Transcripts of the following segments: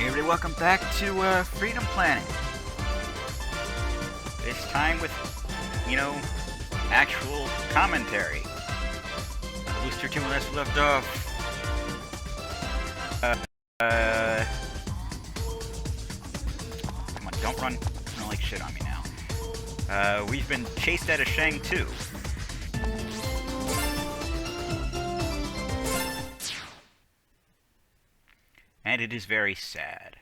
everybody, welcome back to Freedom Planet. This time with, actual commentary. Booster 2 when last left off. Come on, don't run like shit on me now. We've been chased out of Shang 2. And it is very sad.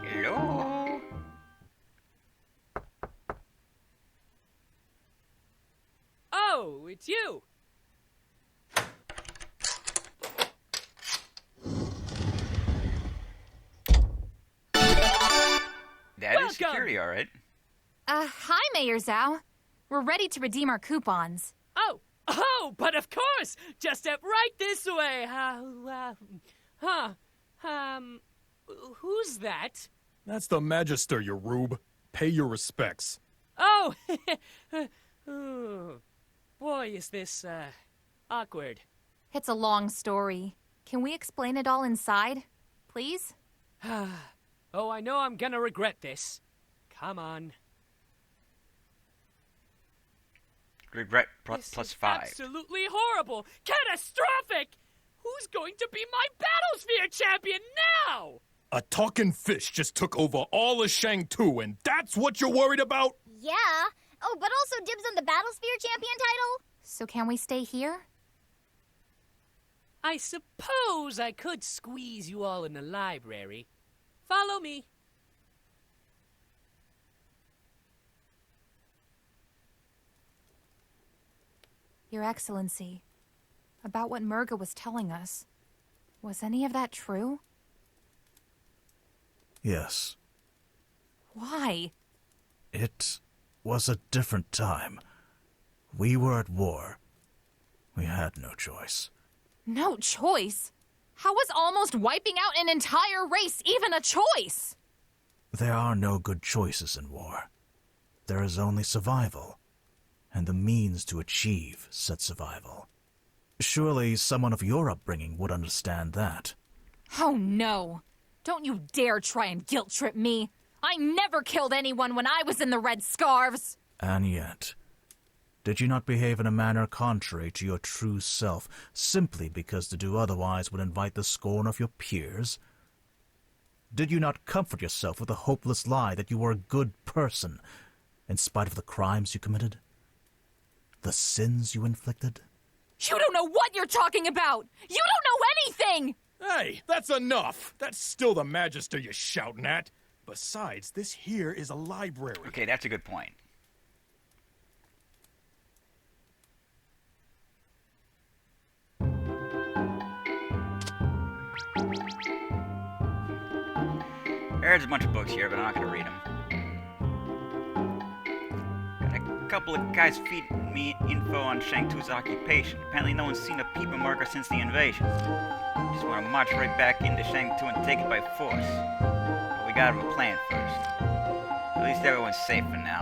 Hello? Oh, it's you! That is security, alright. Hi, Mayor Zhao. We're ready to redeem our coupons. Oh, but of course! Just step right this way. Who's that? That's the Magister, you rube. Pay your respects. Oh, oh, boy, is this, awkward. It's a long story. Can we explain it all inside, please? Oh, I know I'm gonna regret this. Come on. Regret This plus is 5. absolutely horrible! Catastrophic! Who's going to be my Battlesphere champion now? A talking fish just took over all of Shang 2, and that's what you're worried about? Yeah. Oh, but also dibs on the Battlesphere champion title? So can we stay here? I suppose I could squeeze you all in the library. Follow me. Your Excellency, about what Murga was telling us. Was any of that true? Yes. Why? It was a different time. We were at war. We had no choice. No choice? How was almost wiping out an entire race even a choice? There are no good choices in war. There is only survival, and the means to achieve said survival. Surely someone of your upbringing would understand that. Oh no! Don't you dare try and guilt-trip me! I never killed anyone when I was in the Red Scarves! And yet, did you not behave in a manner contrary to your true self, simply because to do otherwise would invite the scorn of your peers? Did you not comfort yourself with the hopeless lie that you were a good person, in spite of the crimes you committed? The sins you inflicted? You don't know what you're talking about! You don't know anything! Hey, that's enough! That's still the Magister you're shouting at. Besides, this here is a library. Okay, that's a good point. There's a bunch of books here, but I'm not going to read them. Got a couple of guys feeding me info on Shang 2's occupation. Apparently no one's seen a peep marker since the invasion. Just want to march right back into Shang 2 and take it by force. But we gotta have a plan first. At least everyone's safe for now.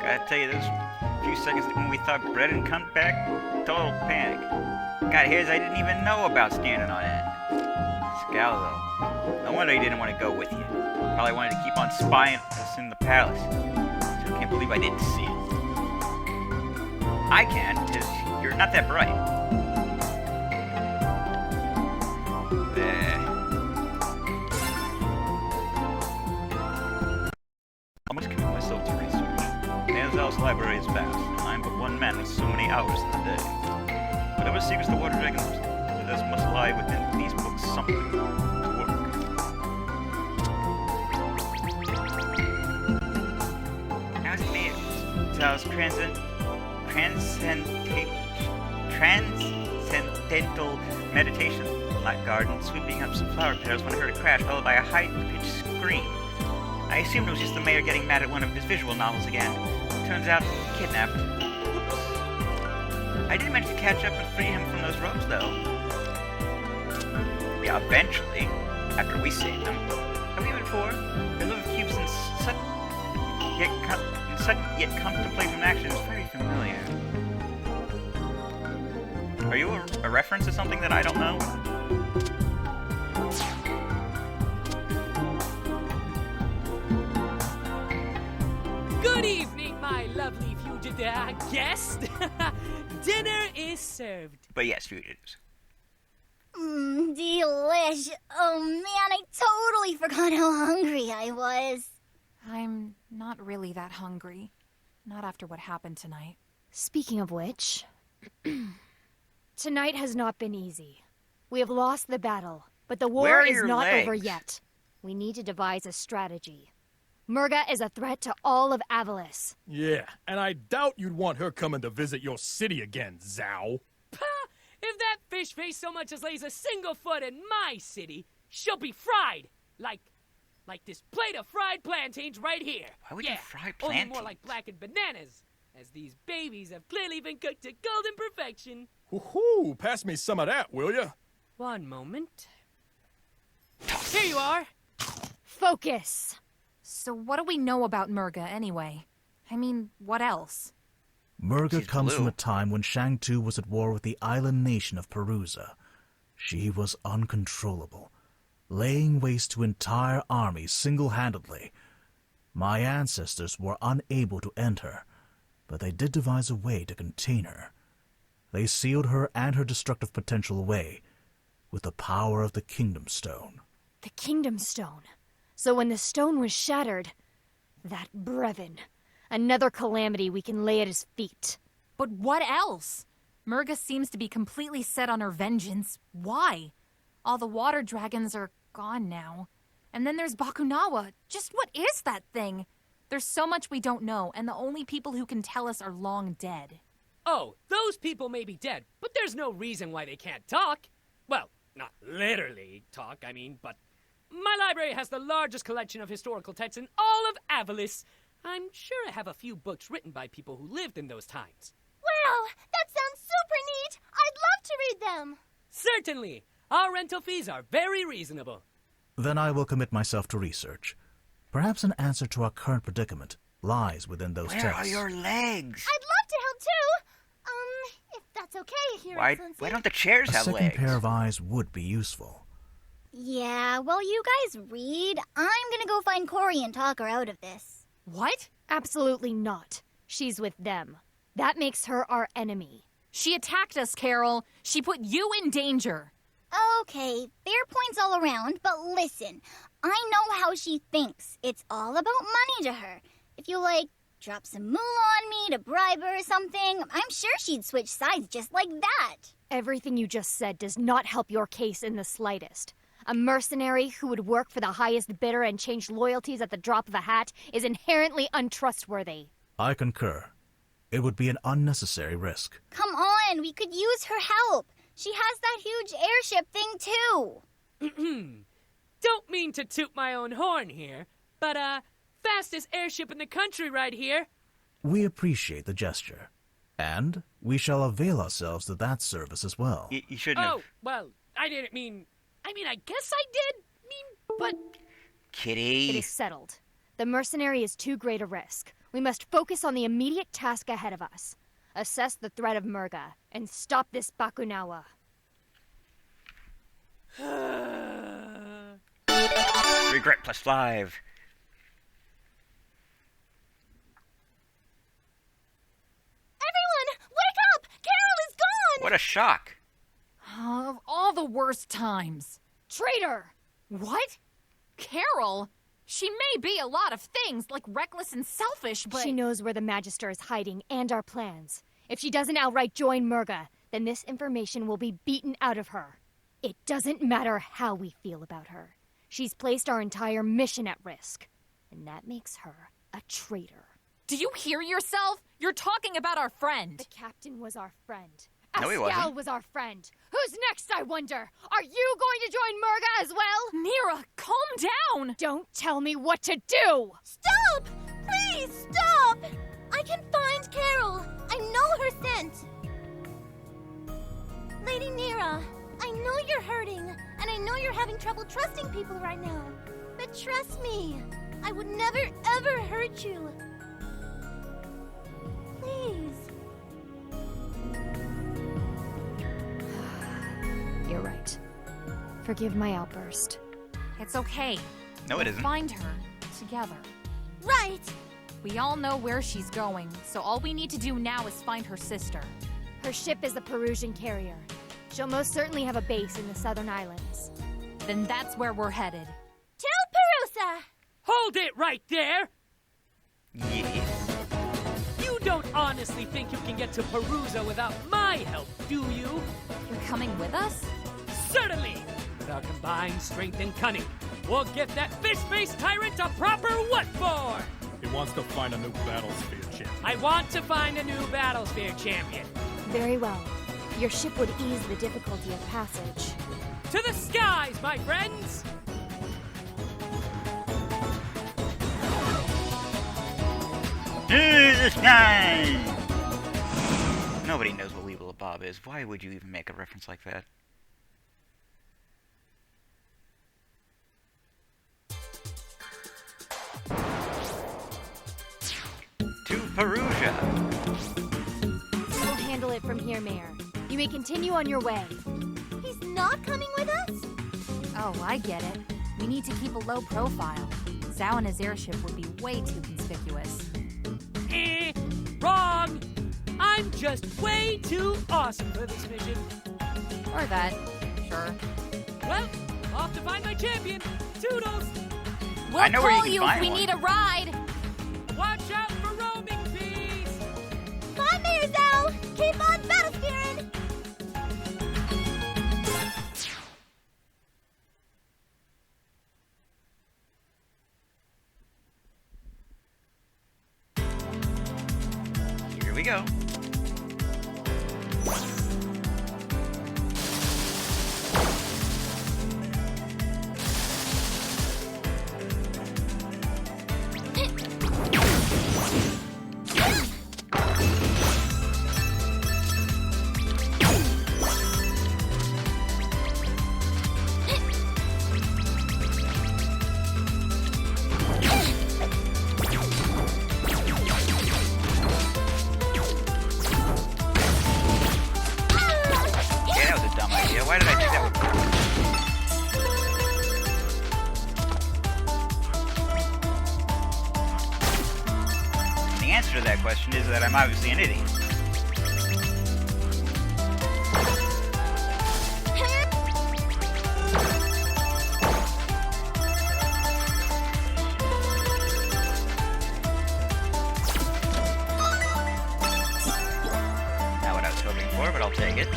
Gotta tell you, those few seconds when we thought Brett had come back, total panic. Got hairs I didn't even know about standing on end. Scowl, though. No wonder he didn't want to go with you. Probably wanted to keep on spying us in the palace. So I can't believe I didn't see it. I can, because you're not that bright. I must commit myself to research. Danzel's library is vast, and I'm but one man with so many hours in the day. Whatever secrets the Water Dragon possess must lie within these books something to work. How's it made? Zhao's transcendental meditation. garden, sweeping up some flower petals when I heard a crash, followed by a high-pitched scream. I assumed it was just the mayor getting mad at one of his visual novels again. Turns out, kidnapped. Whoops. I did manage to catch up and free him from those ropes, though. Yeah, eventually, after we saved him. Have we been before? The little cubes in sudden yet contemplative action is very familiar. Are you a reference to something that I don't know? Good evening, my lovely fugitive guest. Dinner is served. But yes, fugitives. Delish. Oh man, I totally forgot how hungry I was. I'm not really that hungry. Not after what happened tonight. Speaking of which, tonight has not been easy. We have lost the battle, but the Where war are is your not over legs? yet. We need to devise a strategy. Murga is a threat to all of Avalis. Yeah, and I doubt you'd want her coming to visit your city again, Zhao. Pah! If that fish face so much as lays a single foot in my city, she'll be fried. Like this plate of fried plantains right here. Why would you yeah, fry only plantains? more like blackened bananas, as these babies have clearly been cooked to golden perfection. Woohoo! Pass me some of that, will ya? One moment. Here you are. Focus! So what do we know about Murga, anyway? I mean, what else? Murga She's comes from blue. a time when Shang-Tu was at war with the island nation of Perusa. She was uncontrollable, laying waste to entire armies single-handedly. My ancestors were unable to end her, but they did devise a way to contain her. They sealed her and her destructive potential away with the power of the Kingdom Stone. The Kingdom Stone. So when the stone was shattered, that Brevin, another calamity we can lay at his feet. But what else? Murga seems to be completely set on her vengeance. Why? All the water dragons are gone now. And then there's Bakunawa. Just what is that thing? There's so much we don't know, and the only people who can tell us are long dead. Oh, those people may be dead, but there's no reason why they can't talk. Well, not literally talk, I mean, but my library has the largest collection of historical texts in all of Avalis. I'm sure I have a few books written by people who lived in those times. Wow, that sounds super neat. I'd love to read them. Certainly. Our rental fees are very reasonable. Then I will commit myself to research. Perhaps an answer to our current predicament lies within those Where texts. are your legs? I'd love to help too. If that's okay, Your Why Excellency. don't the chairs A have second legs? pair of eyes would be useful. Yeah, well, you guys read. I'm gonna go find Corey and talk her out of this. What? Absolutely not. She's with them. That makes her our enemy. She attacked us, Carol. She put you in danger. Okay, fair points all around, but listen. I know how she thinks. It's all about money to her. If you, drop some moolah on me to bribe her or something, I'm sure she'd switch sides just like that. Everything you just said does not help your case in the slightest. A mercenary who would work for the highest bidder and change loyalties at the drop of a hat is inherently untrustworthy. I concur. It would be an unnecessary risk. Come on, we could use her help. She has that huge airship thing, too. Don't mean to toot my own horn here, but, fastest airship in the country right here. We appreciate the gesture, and we shall avail ourselves of that service as well. You shouldn't Oh, have. well, I didn't mean... I guess I did. But... Kitty. It is settled. The mercenary is too great a risk. We must focus on the immediate task ahead of us. Assess the threat of Murga, and stop this Bakunawa. Regret plus 5. Everyone, wake up! Carol is gone! What a shock. Of all the worst times. Traitor! What? Carol? She may be a lot of things, like reckless and selfish, but... She knows where the Magister is hiding and our plans. If she doesn't outright join Murga, then this information will be beaten out of her. It doesn't matter how we feel about her. She's placed our entire mission at risk. And that makes her a traitor. Do you hear yourself? You're talking about our friend. The captain was our friend. No, he Ascal wasn't. was our friend. Who's next, I wonder? Are you going to join Murga as well? Mira, calm down! Don't tell me what to do! Stop! Please, stop! I can find Carol. I know her scent. Lady Nira, I know you're hurting, and I know you're having trouble trusting people right now. But trust me, I would never, ever hurt you. Please. You're right. Forgive my outburst. It's okay. No, it We'll isn't. find her together. Right. We all know where she's going, so all we need to do now is find her sister. Her ship is the Perusian carrier. She'll most certainly have a base in the southern islands. Then that's where we're headed. To Perusa! Hold it right there! Yes. You don't honestly think you can get to Perusa without my help, do you? You're coming with us? Certainly! With our combined strength and cunning, we'll get that fish-faced tyrant a proper what for? He wants to find a new battlesphere champion. I want to find a new Battlesphere champion. Very well. Your ship would ease the difficulty of passage. To the skies, my friends! To the sky! Nobody knows what Weeble Bob is. Why would you even make a reference like that? To Perugia! We'll handle it from here, Mayor. You may continue on your way. He's not coming with us? Oh, I get it. We need to keep a low profile. Zhao and his airship would be way too conspicuous. Wrong! I'm just way too awesome for this mission. Or that. Sure. Well, off to find my champion. Toodles! We'll I know where you call can you find if we one. need a ride. Watch out for roaming bees! Bye, Mayor Zhao! Keep on battlespheering! Here we go. Yeah, that was a dumb idea. Why did I think that would work? The answer to that question is that I'm obviously an idiot. Not what I was hoping for, but I'll take it.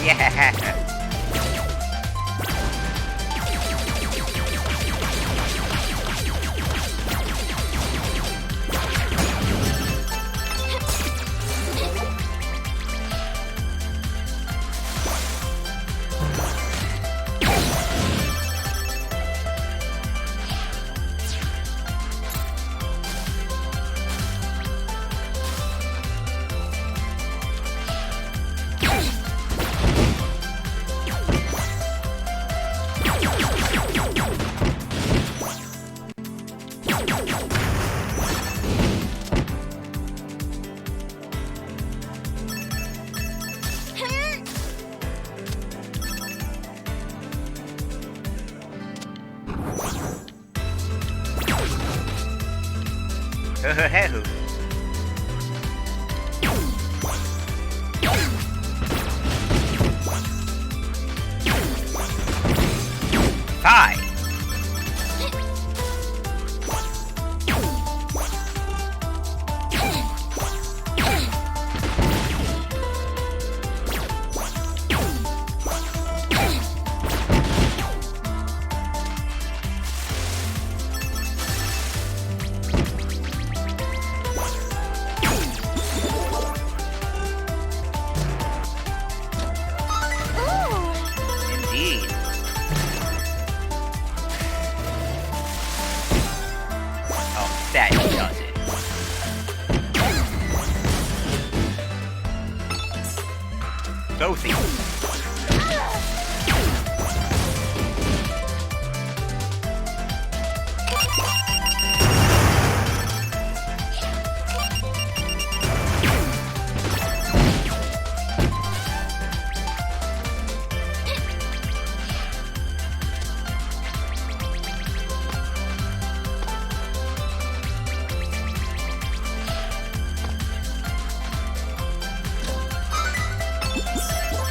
Yeah! Hey-hoo. Whoopsie.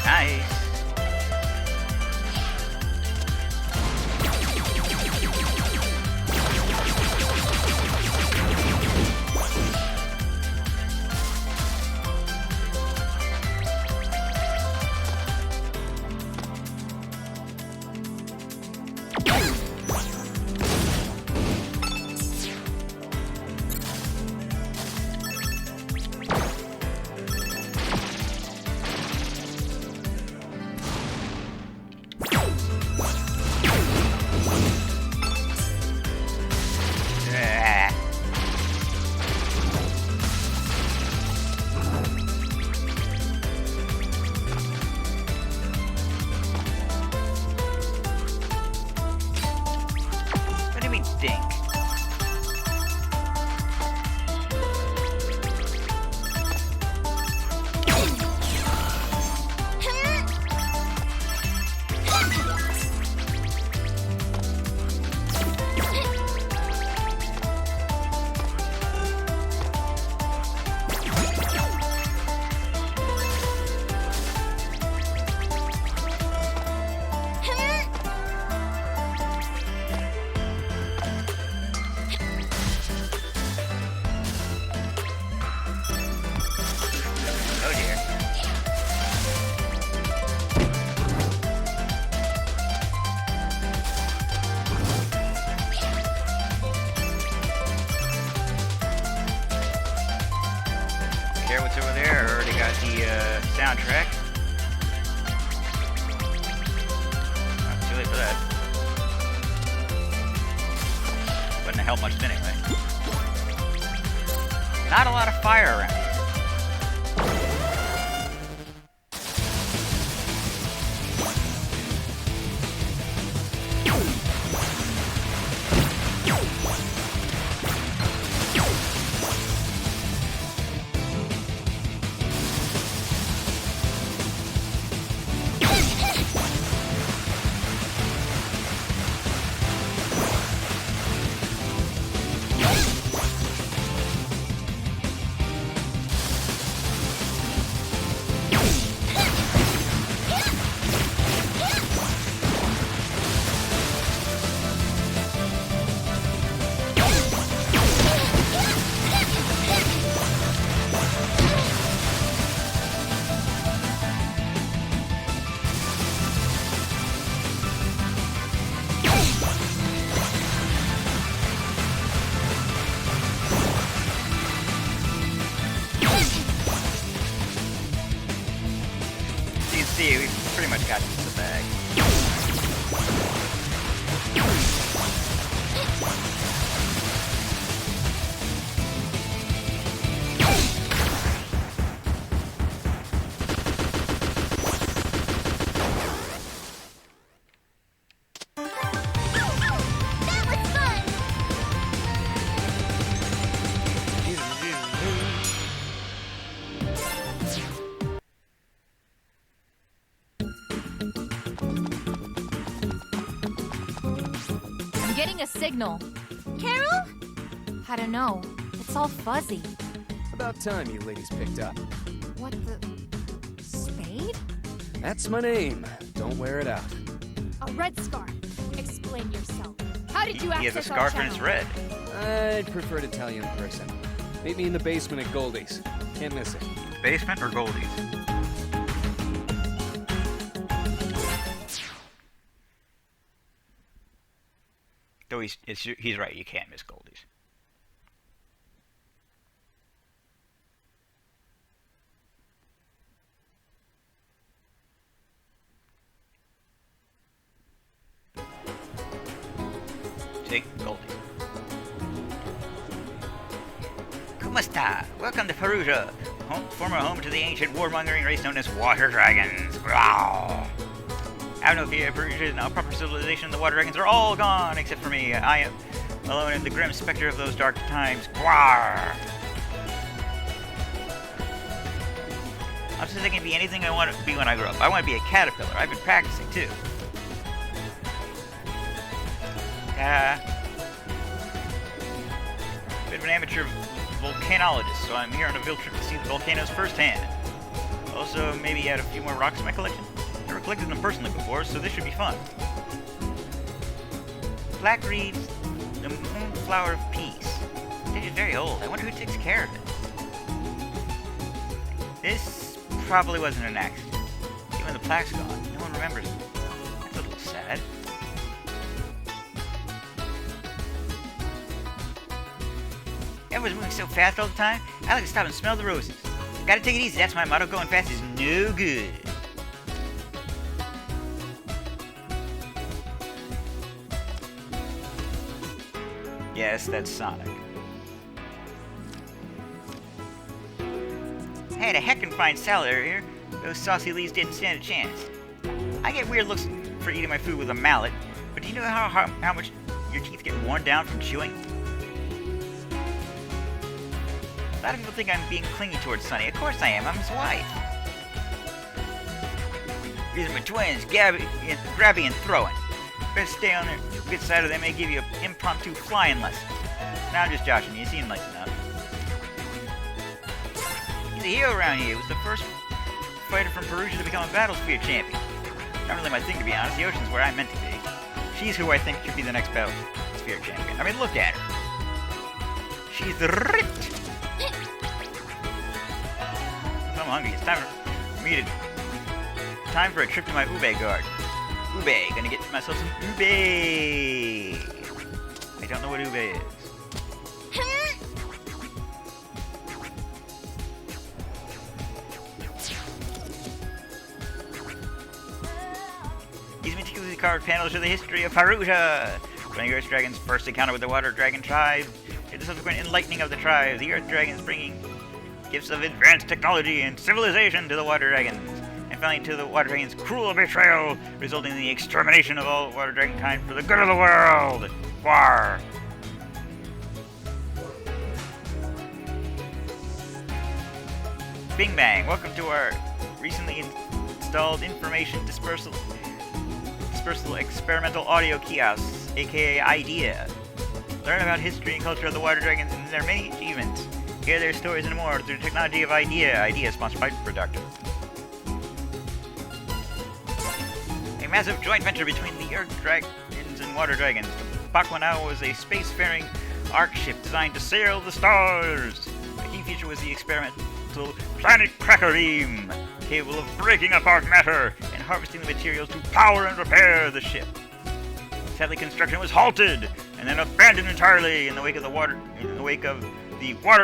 Nice. Ah. What do you mean, dink? Oh dear. Care what's over there? I already got the soundtrack. Not too late for that. Wouldn't have helped much anyway. Not a lot of fire around here. You can see, we've pretty much got into the bag. That was fun! I'm getting a signal. Carol? I don't know. It's all fuzzy. About time you ladies picked up. What the... Spade? That's my name. Don't wear it out. A red scarf. Explain yourself. How did you He has access a our scarf and it's channel? red. I'd prefer to tell you in person. Meet me in the basement at Goldie's. Can't miss it. Basement or Goldie's? Though he's right, you can't miss Goldie's. See? Goldie. Kumasta! Welcome to Perugia! former home to the ancient warmongering race known as water dragons. Growl. I have no fear, Perugia and proper civilization. The water dragons are all gone except for me. I am alone in the grim specter of those dark times. Gwar! I'm just thinking to be anything I want to be when I grow up. I want to be a caterpillar. I've been practicing too. Bit of an amateur volcanologist, so I'm here on a field trip to see the volcanoes firsthand. Also, maybe add a few more rocks in my collection. Never collected them personally before, so this should be fun. Black reeds, the moonflower of peace. This is very old. I wonder who takes care of it. This probably wasn't an accident. Even the plaque's gone. No one remembers it. That's a little sad. Everyone's moving so fast all the time, I like to stop and smell the roses. Gotta take it easy, that's my motto. Going fast is no good. Yes, that's Sonic. I had a heckin' fine salad earlier. Those saucy leaves didn't stand a chance. I get weird looks for eating my food with a mallet, but do you know how much your teeth get worn down from chewing? A lot of people think I'm being clingy towards Sonny. Of course I am. I'm his wife. These are my twins, Grabby and throwing. Better stay on their good side or they may give you an impromptu flying lesson. Now I'm just joshing you. You seem nice enough. He's a hero around here. He was the first fighter from Perugia to become a Battlesphere champion. Not really my thing, to be honest. The ocean's where I'm meant to be. She's who I think should be the next Battlesphere champion. I mean, look at her. She's ripped. I'm hungry. It's time for a trip to my ube garden. Ube. Gonna get myself some ube. I don't know what ube is. These meticulously carved panels show the history of Perugia. From the Earth Dragon's first encounter with the Water Dragon tribe, to the subsequent enlightening of the tribe, the Earth Dragons bringing gifts of advanced technology and civilization to the Water Dragons, and finally to the Water Dragon's cruel betrayal, resulting in the extermination of all Water Dragon kind for the good of the world. War. Bing Bang, welcome to our recently installed information dispersal experimental audio kiosks, aka IDEA. Learn about history and culture of the Water Dragons and their many achievements. Hear their stories and more through the technology of IDEA. IDEA sponsored by Production. A massive joint venture between the Earth Dragons and Water Dragons. The Bakuanao was a spacefaring arc ship designed to sail the stars. A key feature was the experimental planet Cracker Beam, capable of breaking apart matter and harvesting the materials to power and repair the ship. Sadly, construction was halted and then abandoned entirely in the wake of the Water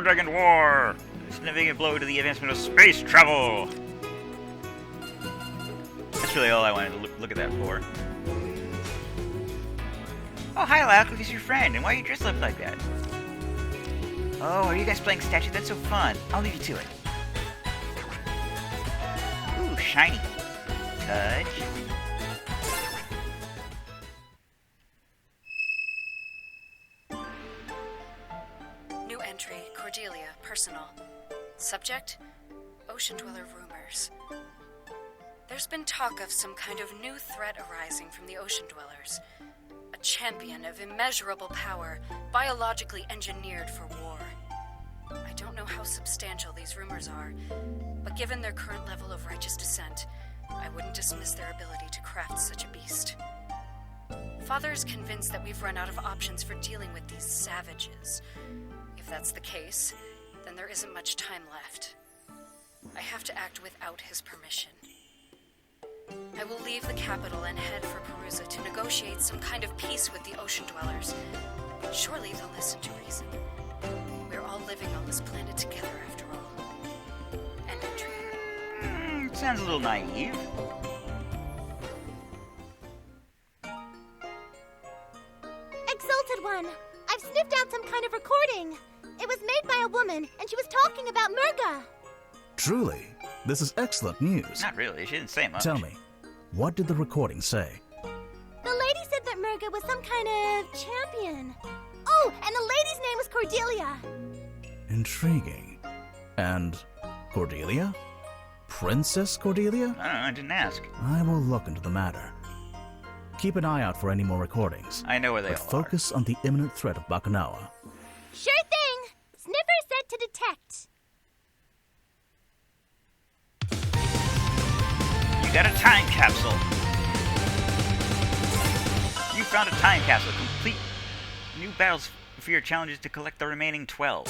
Dragon War, a significant blow to the advancement of space travel. That's really all I wanted to look at that for. Oh, hi, Lack. Who's your friend? And why are you dressed up like that? Oh, are you guys playing statue? That's so fun. I'll leave you to it. Ooh, shiny. Touch. New entry, Cordelia, personal. Subject, Ocean Dweller rumors. There's been talk of some kind of new threat arising from the Ocean Dwellers. A champion of immeasurable power, biologically engineered for war. I don't know how substantial these rumors are, but given their current level of righteous descent, I wouldn't dismiss their ability to craft such a beast. Father is convinced that we've run out of options for dealing with these savages. If that's the case, then there isn't much time left. I have to act without his permission. I will leave the capital and head for Perugia to negotiate some kind of peace with the Ocean Dwellers. Surely they'll listen to reason. We're all living on this planet together, after all. End entry. Sounds a little naive. Exalted One! I've sniffed out some kind of recording. It was made by a woman, and she was talking about Murga. Truly, this is excellent news. Not really, she didn't say much. Tell me, what did the recording say? The lady said that Murga was some kind of champion. Oh, and the lady's name was Cordelia. Intriguing. And Cordelia? Princess Cordelia? I don't know, I didn't ask. I will look into the matter. Keep an eye out for any more recordings. I know where they but all focus on the imminent threat of Bakunawa. Sure thing. Sniffer set to detect. You got a time capsule. You found a time capsule. Complete new battles for your challenges to collect the remaining 12.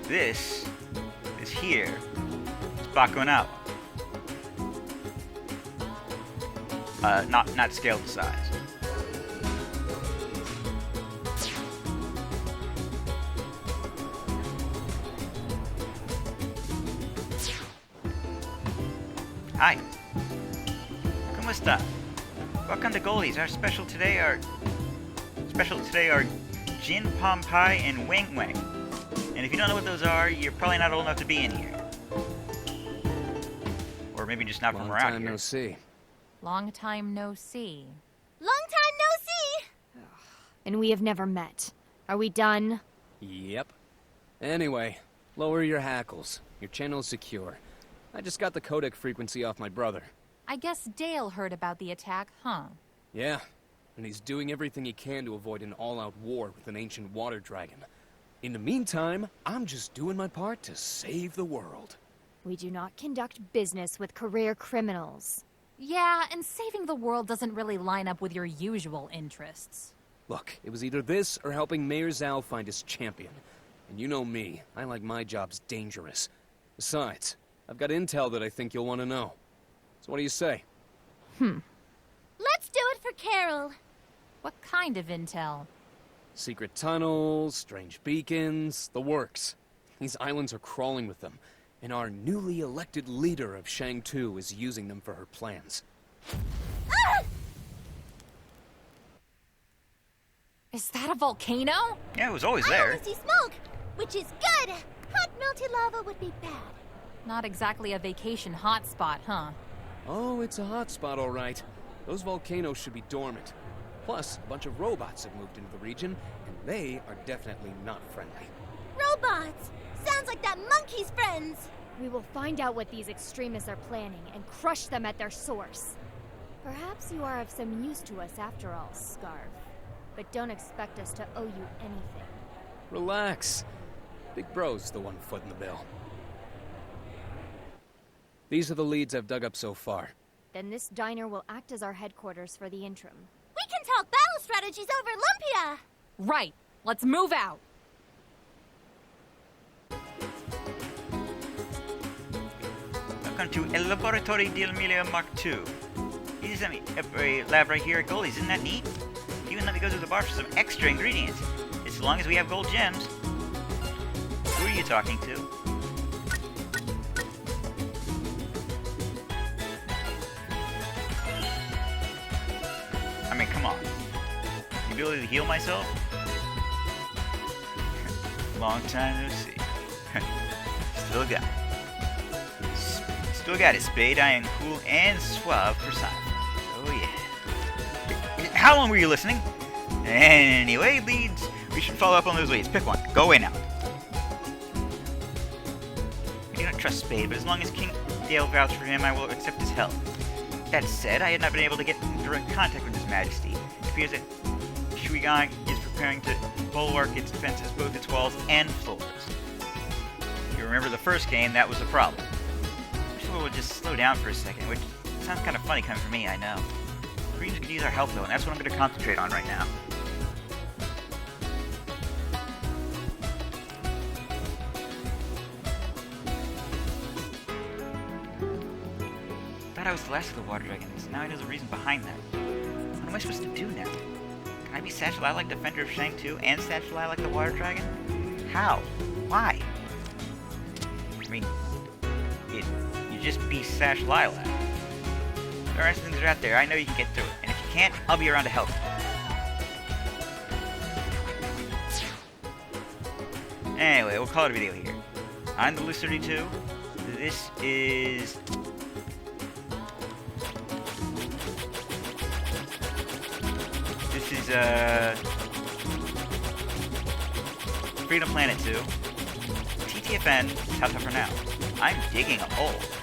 This here is Bakunawa. Not scaled to size. Hi. ¿Cómo está? Welcome to Goldie's. Our special today are Gin Pom Pie and Wang Wang. And if you don't know what those are, you're probably not old enough to be in here. Or maybe just not from Long around time here. no see. Long time no see. Long time no see. And we have never met. Are we done? Yep. Anyway, lower your hackles. Your channel's secure. I just got the codec frequency off my brother. I guess Dale heard about the attack, huh? Yeah, and he's doing everything he can to avoid an all-out war with an ancient water dragon. In the meantime, I'm just doing my part to save the world. We do not conduct business with career criminals. Yeah, and saving the world doesn't really line up with your usual interests. Look, it was either this or helping Mayor Zhao find his champion. And you know me, I like my jobs dangerous. Besides, I've got intel that I think you'll want to know. So what do you say? Let's do it for Carol. What kind of intel? Secret tunnels, strange beacons, the works. These islands are crawling with them, and our newly elected leader of Shang-Tu is using them for her plans. Is that a volcano? Yeah, it was always I there. only see smoke, which is good. Hot melted lava would be bad. Not exactly a vacation hotspot, huh? Oh, it's a hot spot, all right. Those volcanoes should be dormant. Plus, a bunch of robots have moved into the region, and they are definitely not friendly. Robots. Sounds like that monkey's friends. We will find out what these extremists are planning and crush them at their source. Perhaps you are of some use to us after all, Scarf. But don't expect us to owe you anything. Relax. Big Bro's the one footing the bill. These are the leads I've dug up so far. Then this diner will act as our headquarters for the interim. We can talk battle strategies over Lumpia. Right. Let's move out. Welcome to El Laboratorio del Milla Mark II. He just sent me a lab right here at Goldie's. Isn't that neat? He even let me go to the bar for some extra ingredients. As long as we have gold gems. Who are you talking to? I mean, come on. The ability to heal myself? Long time no see. Still got it. Still got it, Spade. I am cool and suave personified. Oh yeah. How long were you listening? Anyway, leads. We should follow up on those leads. Pick one. Go away now. I do not trust Spade, but as long as King Dale vouches for him, I will accept his help. That said, I had not been able to get in direct contact with His Majesty. It appears that Shuigang is preparing to bulwark its defenses, both its walls and floors. If you remember the first game, that was the problem. I wish we would just slow down for a second, which sounds kind of funny coming from me, I know. Greens could use our help though, and that's what I'm going to concentrate on right now. I thought I was the last of the water dragons. Now I know the reason behind that. What am I supposed to do now? Can I be Satchel like Defender of Shang-Tu and Satchel like the water dragon? How? Why? I mean, you just be Satchel Lilac. There are things that are out there. I know you can get through it. And if you can't, I'll be around to help you. Anyway, we'll call it a video here. I'm the Loose 32. This is... This is, Freedom Planet 2. TTFN, Tata for now. I'm digging a hole.